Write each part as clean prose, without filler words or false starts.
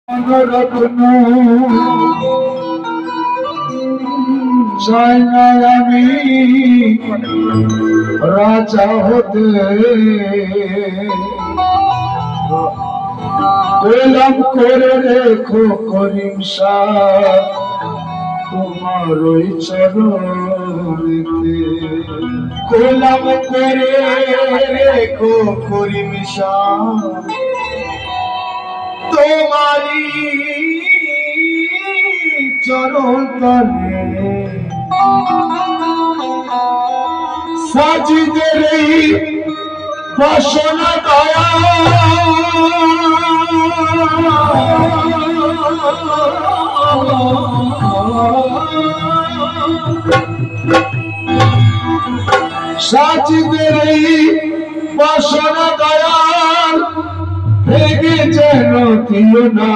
রত্ন চাই না আমি রাজা হতে, গোলাম করে রেখো করিম শাহ তোমার ওই চরণেতে। গোলাম করে রেখো করিম শাহ তোমারি চরণ তলে, সাজিদের এই বাসনা দয়া সাজিদের এই বাসনা দয়াল ভেঙে যেন দিও না,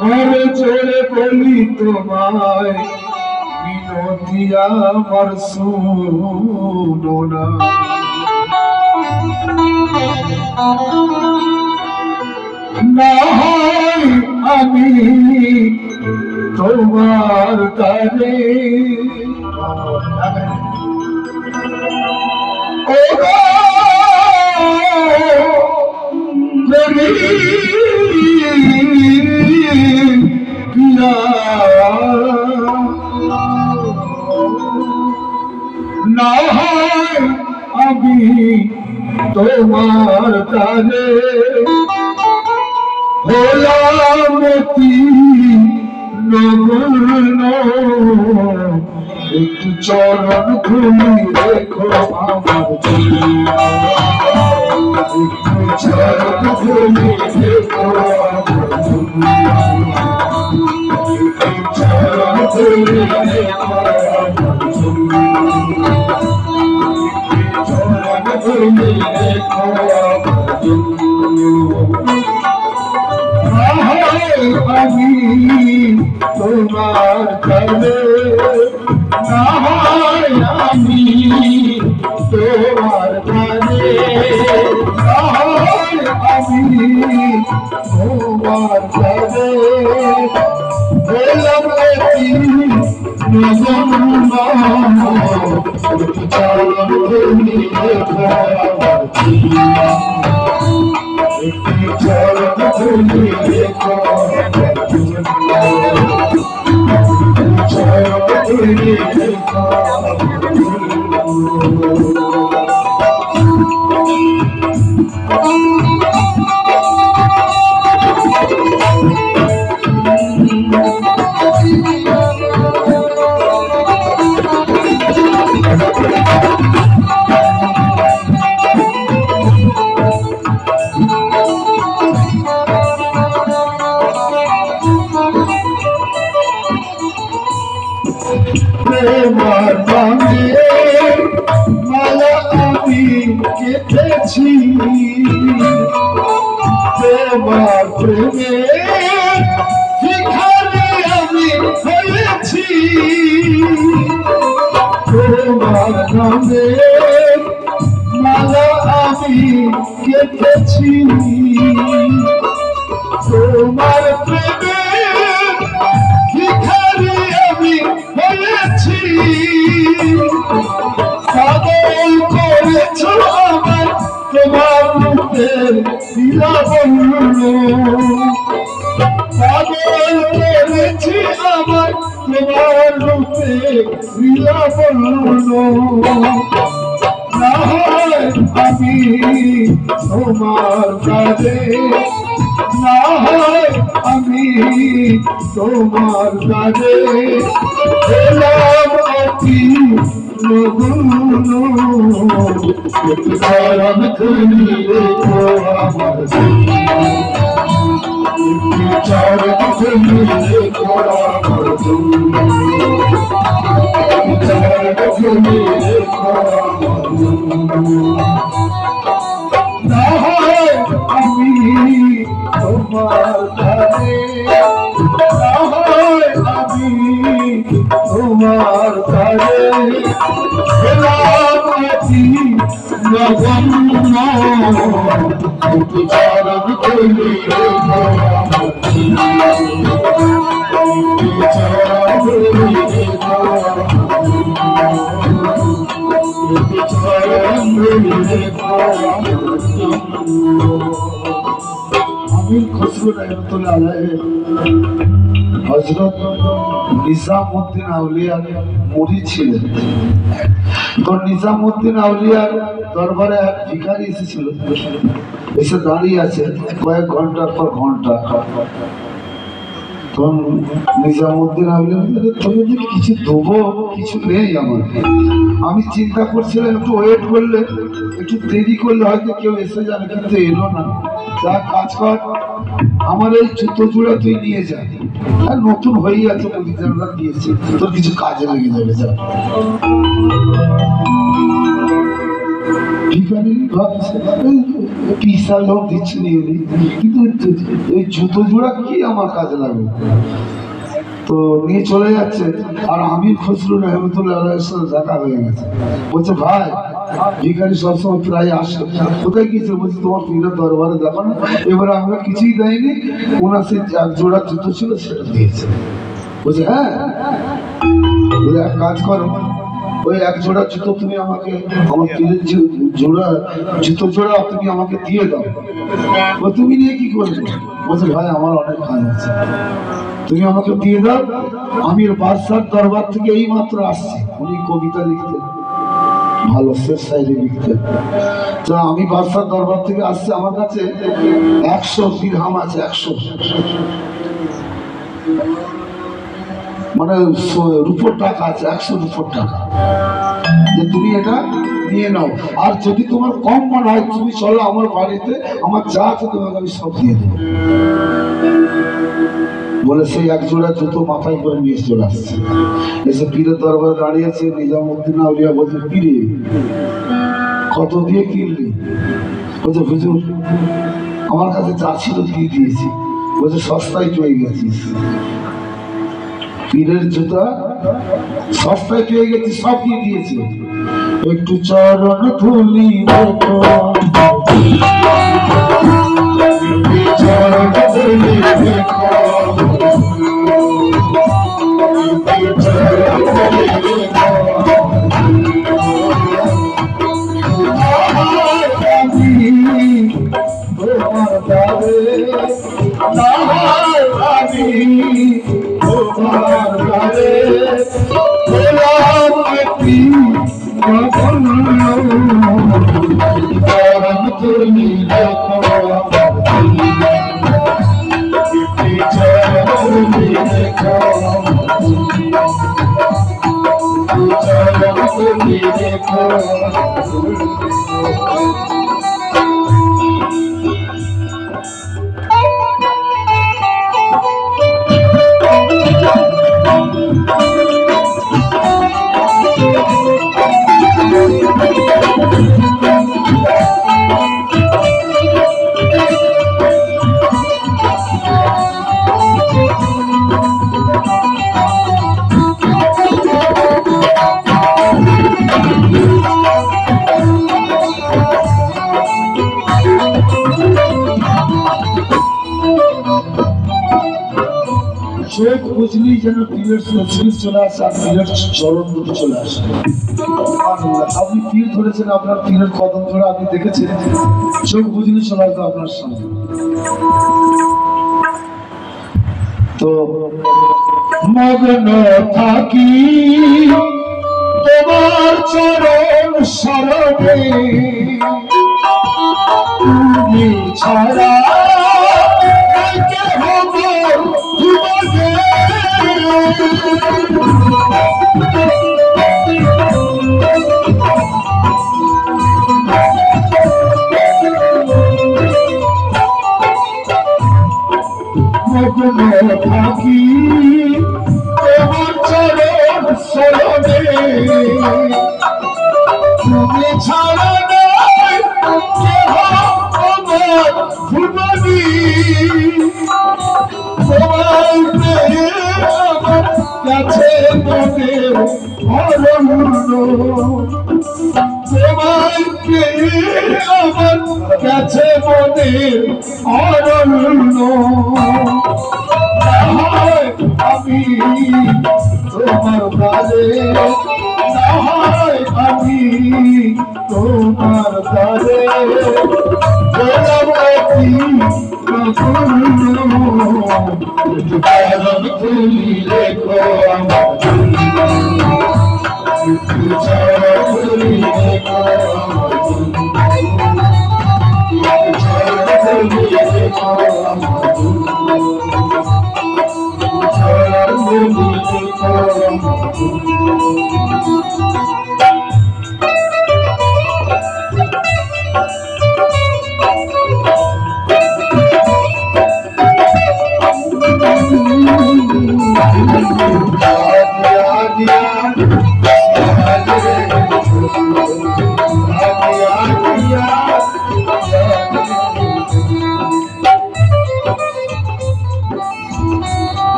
করে চলে বলি তোমায় মিনতি আমার শুনো না। না হয় আমি তোমার দ্বারে না হয় আমি তোমার দ্বারে হলামতি নগর, একটু চরণ খুলি রেখো আমার, একটু চরণ খুলি রেখো চরণ খুলি রেখো চরণ খুলি রেখো আমি তোমার কাছে, না হয় আমি তোমার কাছে, না হয় আমি তোমার কাছে বললাম কি চরণ খুলি রেখো চরণ খুলি রেখো চরণ খুলি রেখো। প্রেমার বাঁধে মালা আমি কেটেছি, প্রেমার প্রেমে ভিখারি আমি হয়েছি, প্রেমার নামে মালা আমি কেটেছি, তোমার প্রেমে ভিখারি আমি হয়েছি, পাগল করেছ আমার তোমার রূপের লীলাবন্ন, পাগল করেছি আমার তোমার রূপের লীলাবন্ন, না হয় আমি তোমার কাছে, না হয় আমি তোমার কাছে এলাম অতি চরণ খুলি রেখো আমার, চরণ খুলি রেখো আমার, চরণ খুলি রেখো না হয় আমি তোমার কাছে, না হয় আমি তোমার কাছে এলাম অতি নগণ্য দুটো চরণ ধুলি রেখো আমির খসরু রহমতুল্লাহ আলাইহি হযরত নিজামউদ্দিন আউলিয়ার মুরিদ ছিলেন। তো নিজামউদ্দিন আউলিয়ার দরবারে এক ভিখারি এসেছিল, এসে দাঁড়িয়ে আছে কয়েক ঘন্টার পর ঘন্টা। তখন নিজামউদ্দিন আউলিয়া তুমি যদি কিছু দেবো, কিছু নেই আমার। আমি চিন্তা করছিলাম একটু ওয়েট করলে, একটু দেরি করলে হয়তো কেউ এসে যাবে, কিন্তু এলো না। যা কাজ কর, আমার এই জুতো জোড়া তুই নিয়ে যা, আর নতুন হয়েই আছে পরিচালনা দিয়েছি, তোর কিছু কাজে লেগে যাবে। যা কিন্তু এই জুতো জোড়া কি আমার কাজে লাগবে? তো নিয়ে চলে যাচ্ছে। আর আমির খসরু রহমতুল্লাহ আলাইহির সাথে দেখা হয়ে গেছে। বলছে ভাই, ভিখারি সবসময় প্রায় আসে, কোথায় গিয়েছে? বলছি তোমার পীরের দরবারে দেখো না। এবারে আমরা কিছুই দেয়নি, ওনার সে এক জোড়া জুতো ছিল সেটা দিয়েছে। বলছে হ্যাঁ, বলে এক কাজ করো, ওই এক জোড়া জুতো তুমি আমাকে, আমার পীরের জোড়া জুতো জোড়া তুমি আমাকে দিয়ে দাও। তুমি নিয়ে কি করবে? বলছে ভাই আমার অনেক কাজ আছে, তুমি আমাকে দিয়ে দাও। আমির বাদশার দরবার থেকে এই মাত্র আসছি, উনি কবিতা লিখতেন, ভালো শেষ শায়রি লিখতেন। তো আমি বাদশার দরবার থেকে আসছি, আমার কাছে 100 দিরহাম আছে, 100 মানে রুপোর টাকা আছে, 100 রুপোর টাকা, যে তুমি এটা নিয়ে নাও। আর যদি তোমার কম মনে হয় তুমি চলো আমার বাড়িতে, আমার যা আছে তোমাকে আমি সব দিয়ে দেবো। বলে সেই এক জোড়া জুতো মাথায় করে নিয়ে চলে আসছে। এসে পীরের দরবারে দাঁড়িয়েছে। নিজামউদ্দিন আউলিয়া বলছে পীরে কত দিয়ে কিনলি? বলছে হুজুর আমার কাছে যা ছিল দিয়ে দিয়েছি। বলছে সস্তায় পেয়ে গেছিস, পীরের জুতা সস্তায় পেয়ে গেছিস, সব দিয়ে দিয়েছে। একটু চরণ ধুলি রেখো, চরণ ধুলি রেখো, চোখ বুঝলেই যেন পীরের তসবির চলে আসে, আর পীরের চরণ দুটো চলে আসে। আপনি পীর ধরেছেন, আপনার পীরের কদম ধরে আপনি দেখেছেন, চোখ বুঝলে চলে আসবে আপনার সামনে। তো মগ্ন থাকি তোমার চরণ শরণে, তুমি ছাড়া থাকি তোমার চরণ শরণে, তুমি ছাড়া নাই কেহ আমার ভুবনী, তোমার প্রেমে আমার কাছে মনে অরণ্য তোমায় পেয়ে আমার কাছে মনে অরণ্য আমি তোমার দ্বারে আমি তোমার দ্বারে রেখো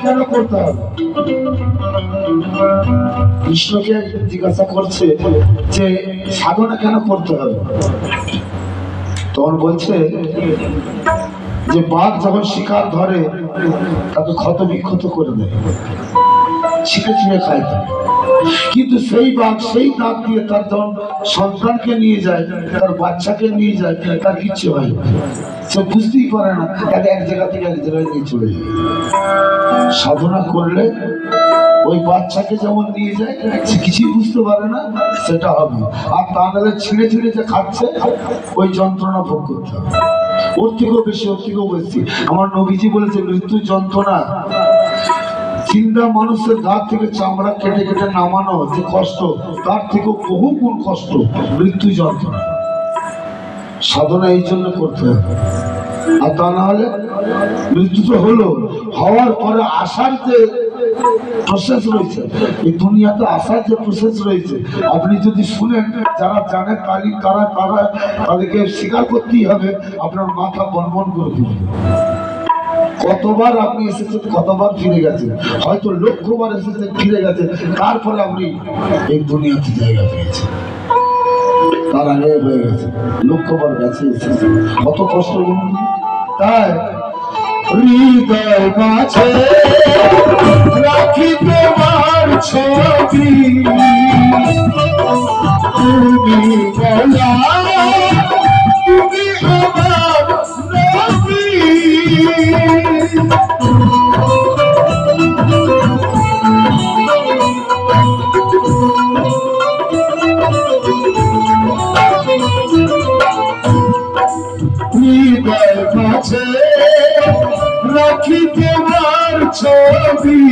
কেন করতে হবে? কৃষ্ণকে জিজ্ঞাসা করছে যে সাধনা কেন করতে হবে, তখন বলছে যে বাঘ যখন শিকার ধরে তাকে ক্ষত বিক্ষত করে দেয়, ছিঁড়ে ছিঁড়ে খায় তাকে। কিন্তু সেই বাঘ সেই দাঁত দিয়ে তার যখন সন্তানকে নিয়ে যায়, তার বাচ্চাকে নিয়ে যায়, তার কিচ্ছু হয় না, সে বুঝতেই পারে না, তাকে এক জায়গা থেকে এক জায়গায় নিয়ে চলে যায়। সাধনা করলে ওই বাচ্চাকে যেমন নিয়ে যায়, সে কিছুই বুঝতে পারে না, সেটা হবে। আর তা নাহলে ছিঁড়ে ছিঁড়ে যে খাচ্ছে ওই যন্ত্রণা ভোগ করতে হবে। ওর থেকেও বেশি, ওর থেকেও বেশি। আমার নবীজি বলেছে মৃত্যু যন্ত্রণা চিন্তা মানুষের দাঁত থেকে চামড়া কেটে কেটে নামানো যে কষ্ট, তার থেকেও বহু গুণ কষ্ট মৃত্যু যন্ত্রণা। সাধনা এই জন্য করতে হবে, আর তা না হলে মৃত্যু তো হলো, হওয়ার পরে আসার যে প্রসেস রয়েছে, এই দুনিয়াতে আসার যে প্রসেস রয়েছে, আপনি যদি শুনেন, যারা জানে তারা তাদেরকে স্বীকার করতেই হবে, আপনার মাথা বনবন করে দিবে। কতবার আপনি এসেছেন, কতবার ফিরে গেছেন, হয়তো লক্ষবার এসেছেন ফিরে গেছেন, তারপরে আপনি এই দুনিয়াতে জায়গা পেয়েছেন। তার আগে হয়ে গেছে, লক্ষবার গেছে এসেছে, কত কষ্ট। তাই হৃদয় মাঝে রাখি তোমার ছবি, তুমি বলা তুমি আমার নবী। হৃদয় মাঝে রাখি তোমার ছবি,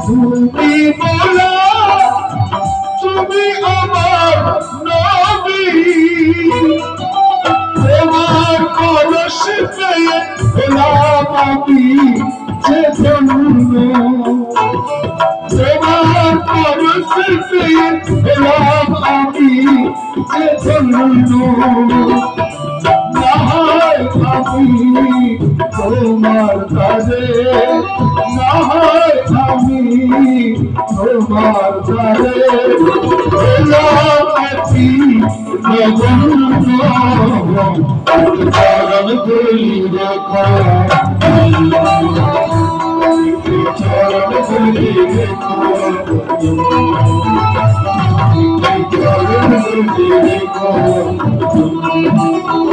তুমি বলা তুমি আমার নবী। তোমার কলস পেয়ে হলাম আমি যে ধন্য, তোমার কলস পেয়ে হলাম আমি যে ধন্য। আমি তোমার কাজে না হয়, আমি তোমার কাজে চরণ ধুলি রেখো, চরণ ধুলি রেখো, চরণ ধুলি রেখো, চরণ ধুলি রেখো।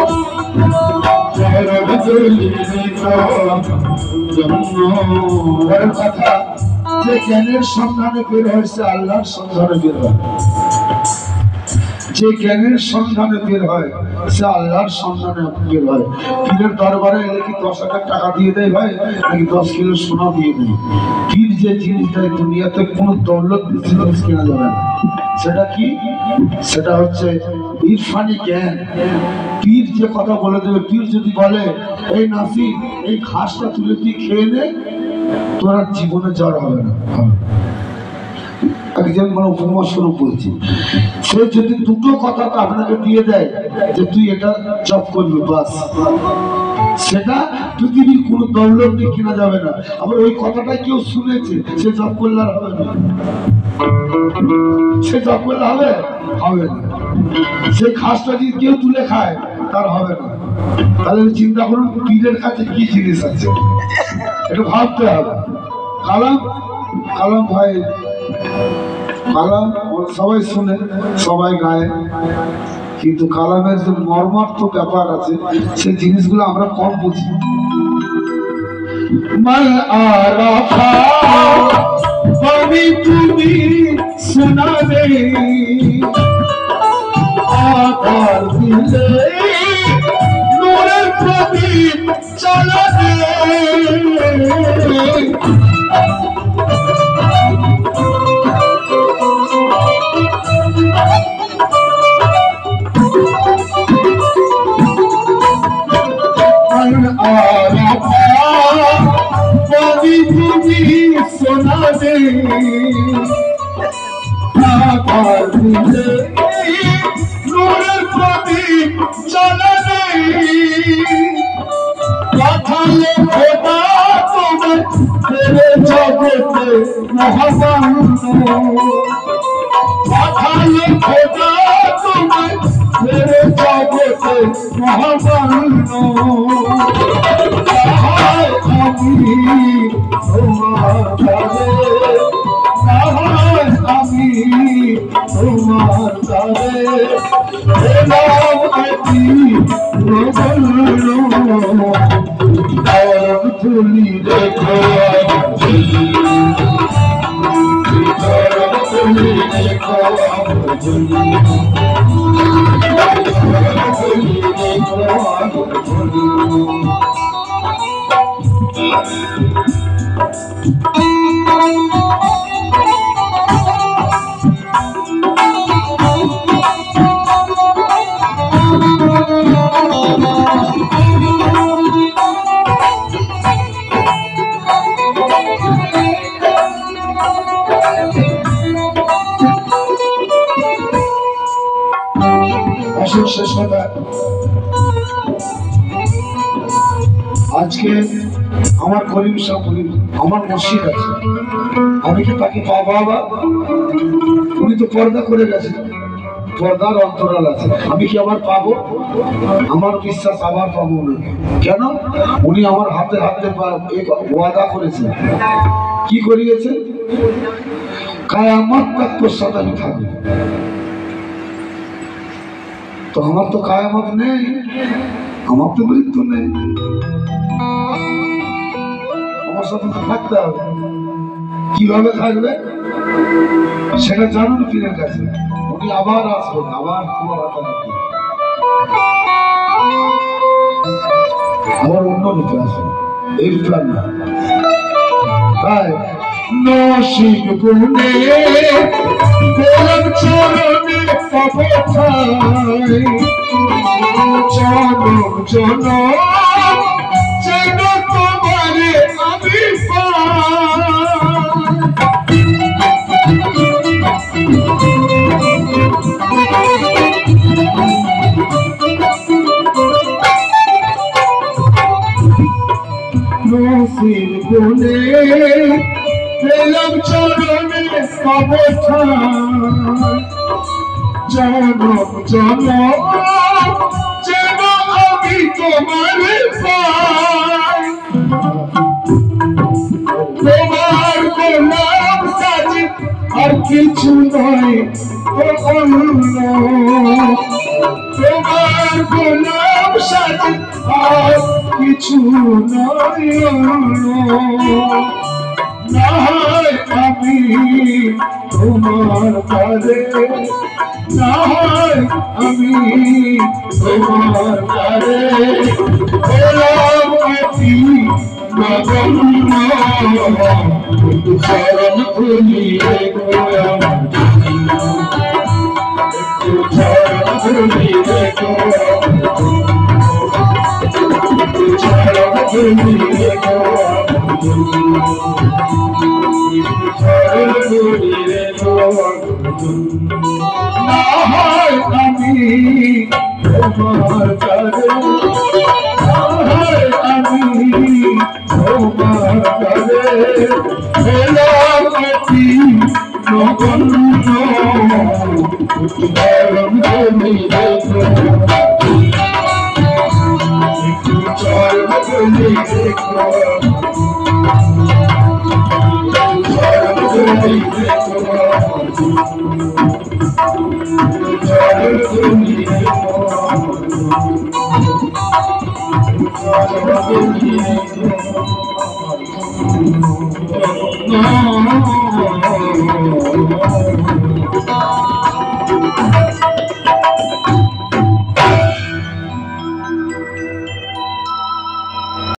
কথা যে জ্ঞানের সন্ধানে বের হয়েছে, আল্লাহর সন্ধানে বের হয়। যে জ্ঞানের সন্ধানে বের হয়, সে আল্লাহর সন্ধানে বের হয়। পীরের দরবারে এলে কি 10,000 টাকা দিয়ে দেয় ভাই, নাকি 10 কিলো সোনা দিয়ে দেয়? পীর যে জিনিস দেয়, দুনিয়াতে কোনো দৌলত জিনিস কেনা যাবে না। সেটা কি? সেটা হচ্ছে ইরফানি জ্ঞান। পীর যে কথা বলে দেবে, পীর যদি বলে এই নাসি এই ঘাসটা তুলে তুই খেয়ে নে, তোর আর জীবনে জ্বর হবে না। একজন মানে উপমা স্বরূপ বলছি, সে যদি দুটো কথাটা আপনাকে দিয়ে দেয় যে তুই এটা জব করবি, বাস সেটা পৃথিবীর কোনো দৌলত দিয়ে কেনা যাবে না। আবার ওই কথাটা কেউ শুনেছে, সে জব করলে আর হবে না, সে জব করলে হবে হবে না। সেই খাসটা যদি কেউ তুলে খায় তার হবে না। তাহলে চিন্তা করুন পীরের কাছে কি জিনিস আছে, এটা ভাবতে হবে। কালাম কালাম ভাই, কালাম সবাই শুনে সবাই গায়, কিন্তু কালামের যে মর্মার্থ ব্যাপার আছে সেই জিনিসগুলো আমরা কম বুঝি। মান আরাফা কবি তুমি শোনাবে, আকার দিলে নূরের প্রদীপ চালাবে। কবি তুমি শোনাবে, আকার দিলে নূরের প্রদীপ চালাবে। পাঠালে খোদা তোমার তেরে জগতে মহাবান্ন, পাঠালে খোদা তোমার তেরে জগতে মহাবান্ন। আমি তোমার দ্বারে, আমি তোমার দ্বারে এলাম আছি তুলি রেখো, তুলি রেখো, শেষ কথা। আজকে আমার করিম সাহ করিম, আমার মসজিদ আছে, আমি কি তাকে পাবো? আবার উনি তো পর্দা করে গেছেন, পর্দার অন্তরাল আছে, আমি কি আবার পাবো? আমার বিশ্বাস আবার পাবো না। কেন? উনি আমার হাতে হাতে ওয়াদা করেছেন। কি করিয়েছে? কায়ামত তক তোর সাথে আমি থাকবো। তো আমার তো কায়ামত নেই, আমার তো মৃত্যু নেই, আমার সাথে তো থাকতে হবে। কিভাবে থাকবে সেটা জানুন পীরের কাছে। উনি আবার আসবেন, আবার তোমার হাতে হাতে, আবার অন্য রূপে আসবেন, এই রূপে আর না। তাই নসিব গুনে গোলাম চরণে পাবে ঠাই, জনম জনম যেন তোমারে আমি পাই। নসিব গুনে গোলাম চরণে পাবে ঠাই, জনম জনম যেন আমি তোমারে পাই। তোমার গোলাম সাজি আর কিছু নয় অন্য, তোমার গোলাম সাজি আর কিছু নয় অন্য। না হয় আমি তোমার কাছে, না হয় আমি তোমার কাছে গোলাম আছি নগণ্য। চরণ খুলিয়ে গোলাম, চরণ খুলিয়ে গোলাম, চরণ খুলিয়ে গোলাম। না হয় আমি তোমার কাছে, না হয় আমি তোমার কাছে এলাকাটি নগণ্য উদাহরণ তুমি দেখো, একটু চর্ম তুমি দেখো, চর্ম তুমি দেখো, চর্ম তুমি দেখো, চর্ম তুমি দেখো।